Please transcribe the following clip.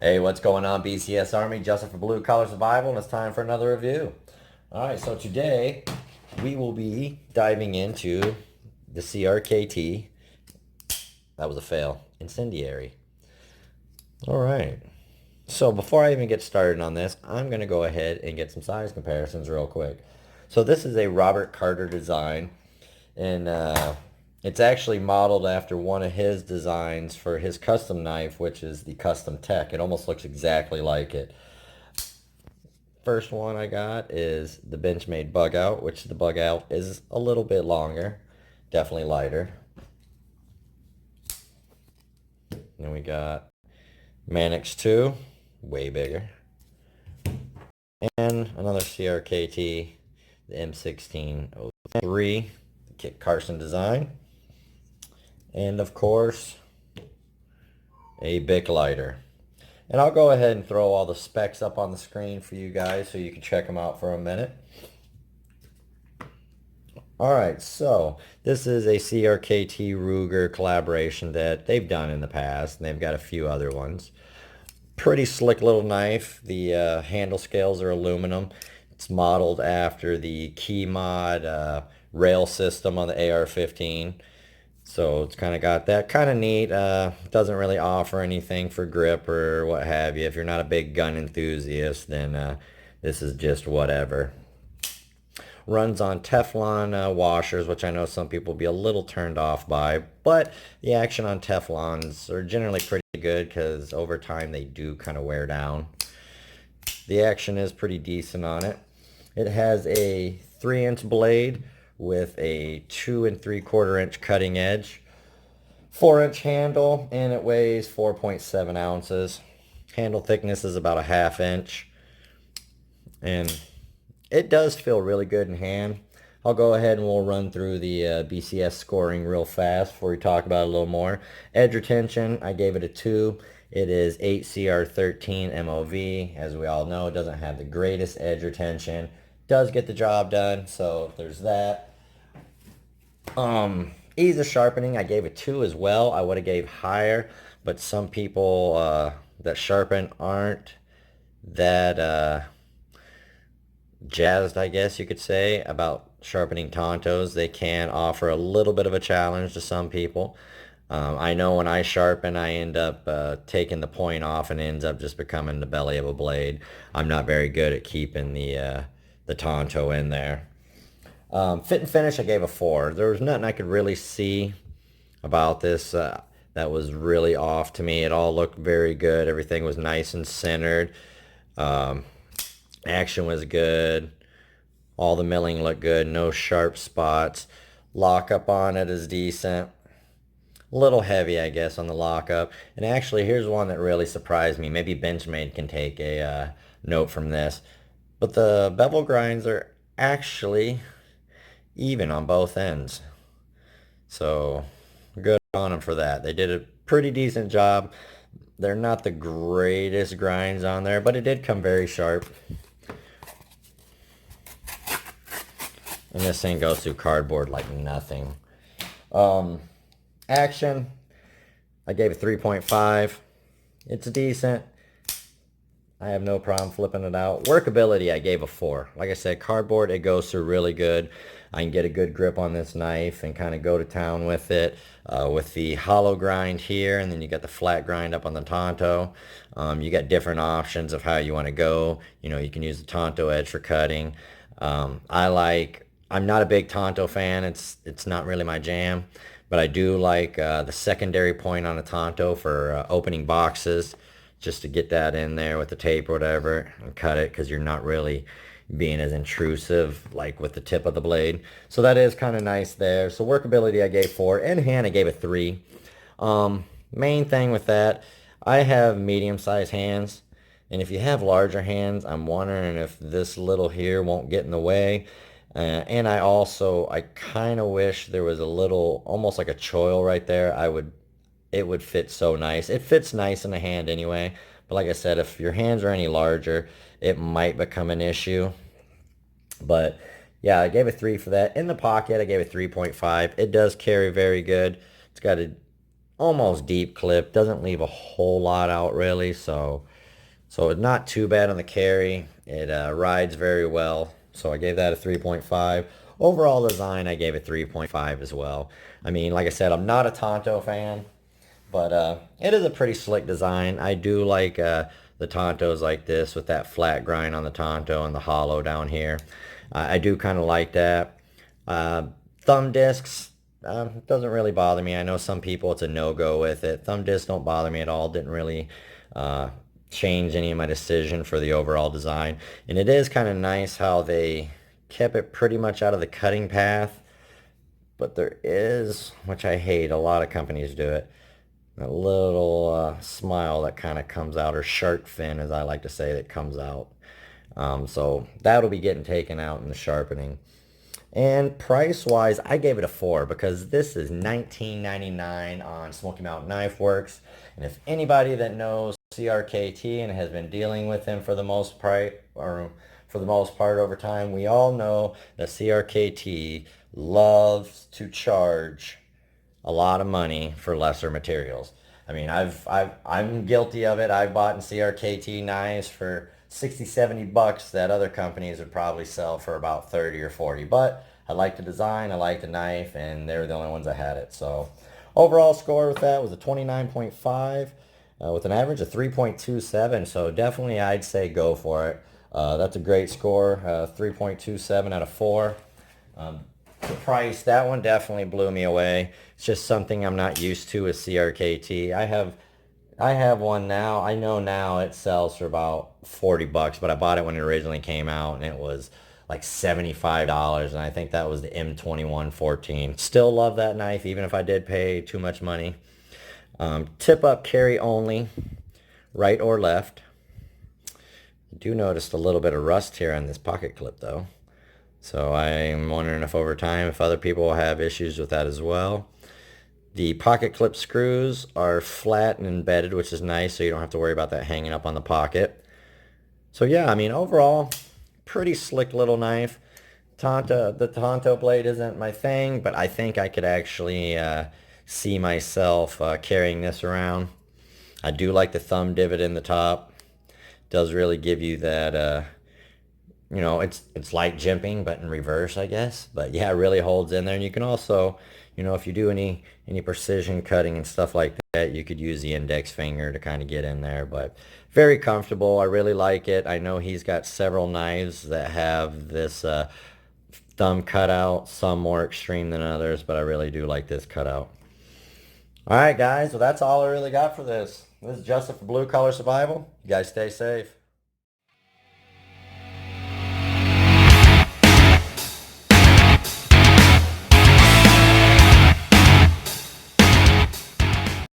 Hey, what's going on, BCS Army? Justin for Blue Collar Survival, and it's time for another review. All right, so today we will be diving into the CRKT. That was a fail. Incendiary. All right. So before I even get started on this, I'm going to go ahead and get some size comparisons real quick. So this is a Robert Carter design, and it's actually modeled after one of his designs for his custom knife, which is the Custom Tech. It almost looks exactly like it. First one I got is the Benchmade Bug Out, which the Bug Out is a little bit longer, definitely lighter. Then we got Manix 2, way bigger. And another CRKT, the M1603, the Kit Carson design. And of course, a Bic lighter. And I'll go ahead and throw all the specs up on the screen for you guys so you can check them out for a minute. Alright, so this is a CRKT Ruger collaboration that they've done in the past, and they've got a few other ones. Pretty slick little knife. The handle scales are aluminum. It's modeled after the key mod rail system on the AR-15. So it's kind of got that. Kind of neat. Doesn't really offer anything for grip or what have you. If you're not a big gun enthusiast, then this is just whatever. Runs on Teflon washers, which I know some people will be a little turned off by, but the action on Teflons are generally pretty good because over time they do kind of wear down. The action is pretty decent on it. It has a 3-inch blade with a 2 3/4 inch cutting edge, 4-inch handle, and it weighs 4.7 ounces. Handle thickness is about a 1/2 inch, and it does feel really good in hand. I'll go ahead and we'll run through the BCS scoring real fast before we talk about it a little more. Edge retention, I gave it a 2. It is 8CR13 MOV. As we all know, it doesn't have the greatest edge retention. Does get the job done, so there's that. Ease of sharpening, I gave it 2 as well. I would have gave higher, but some people that sharpen aren't that jazzed, I guess you could say, about sharpening Tontos. They can offer a little bit of a challenge to some people. I know when I sharpen, I end up taking the point off and it ends up just becoming the belly of a blade. I'm not very good at keeping the Tonto in there. Fit and finish, I gave a 4. There was nothing I could really see about this that was really off to me. It all looked very good. Everything was nice and centered. Action was good. All the milling looked good. No sharp spots. Lockup on it is decent. A little heavy, I guess, on the lockup. And actually, here's one that really surprised me. Maybe Benchmade can take a note from this. But the bevel grinds are actually even on both ends. So, good on them for that. They did a pretty decent job. They're not the greatest grinds on there, but it did come very sharp. And this thing goes through cardboard like nothing. Action, I gave it 3.5. It's decent. I have no problem flipping it out. Workability, I gave a 4. Like I said, cardboard, it goes through really good. I can get a good grip on this knife and kind of go to town with it. With the hollow grind here, and then you got the flat grind up on the Tonto. You got different options of how you want to go. You know, you can use the Tonto edge for cutting. I'm not a big Tonto fan. It's not really my jam, but I do like the secondary point on a Tonto for opening boxes, just to get that in there with the tape or whatever and cut it, because you're not really being as intrusive like with the tip of the blade. So that is kind of nice there. So workability, I gave 4. In hand, I gave it 3. Main thing with that, I have medium-sized hands, and if you have larger hands, I'm wondering if this little here won't get in the way. And I kind of wish there was a little, almost like a choil right there. It would fit so nice. It fits nice in the hand anyway. But like I said, if your hands are any larger, it might become an issue. But yeah, I gave it 3 for that. In the pocket, I gave it 3.5. It does carry very good. It's got a almost deep clip. Doesn't leave a whole lot out really. So So it's not too bad on the carry. It rides very well. So I gave that a 3.5. Overall design, I gave it 3.5 as well. I mean, like I said, I'm not a Tonto fan, but it is a pretty slick design. I do like the Tontos like this with that flat grind on the Tonto and the hollow down here. I do kind of like that. Uh, Thumb discs doesn't really bother me. I know some people it's a no-go with it. Thumb discs don't bother me at all. Didn't really uh, change any of my decision for the overall design. And it is kind of nice how they kept it pretty much out of the cutting path. But there is, which I hate, a lot of companies do it, a little smile that kind of comes out, or shark fin as I like to say, that comes out. So that'll be getting taken out in the sharpening. And price-wise, I gave it a 4 because this is $19.99 on Smokey Mountain Knife Works. And if anybody that knows CRKT and has been dealing with them for the most part, over time, we all know that CRKT loves to charge a lot of money for lesser materials. I mean, I'm guilty of it. I've bought in CRKT knives for 60, 70 bucks that other companies would probably sell for about 30 or 40. But I like the design, I like the knife, and they were the only ones that had it. So overall score with that was a 29.5 with an average of 3.27. So definitely I'd say go for it. That's a great score, 3.27 out of 4. The price, that one definitely blew me away. It's just something I'm not used to with CRKT. I have one now. I know now it sells for about 40 bucks, but I bought it when it originally came out and it was like $75, and I think that was the M2114. Still love that knife even if I did pay too much money. Tip up carry only, right or left. I do notice a little bit of rust here on this pocket clip though. So I'm wondering if over time, if other people will have issues with that as well. The pocket clip screws are flat and embedded, which is nice, so you don't have to worry about that hanging up on the pocket. So yeah, I mean, overall, pretty slick little knife. The Tonto blade isn't my thing, but I think I could actually see myself carrying this around. I do like the thumb divot in the top. Does really give you that it's like jimping, but in reverse, I guess. But yeah, it really holds in there. And you can also, if you do any precision cutting and stuff like that, you could use the index finger to kind of get in there. But very comfortable. I really like it. I know he's got several knives that have this thumb cutout, some more extreme than others, but I really do like this cutout. All right, guys. Well, that's all I really got for this. This is Justin for Blue Collar Survival. You guys stay safe.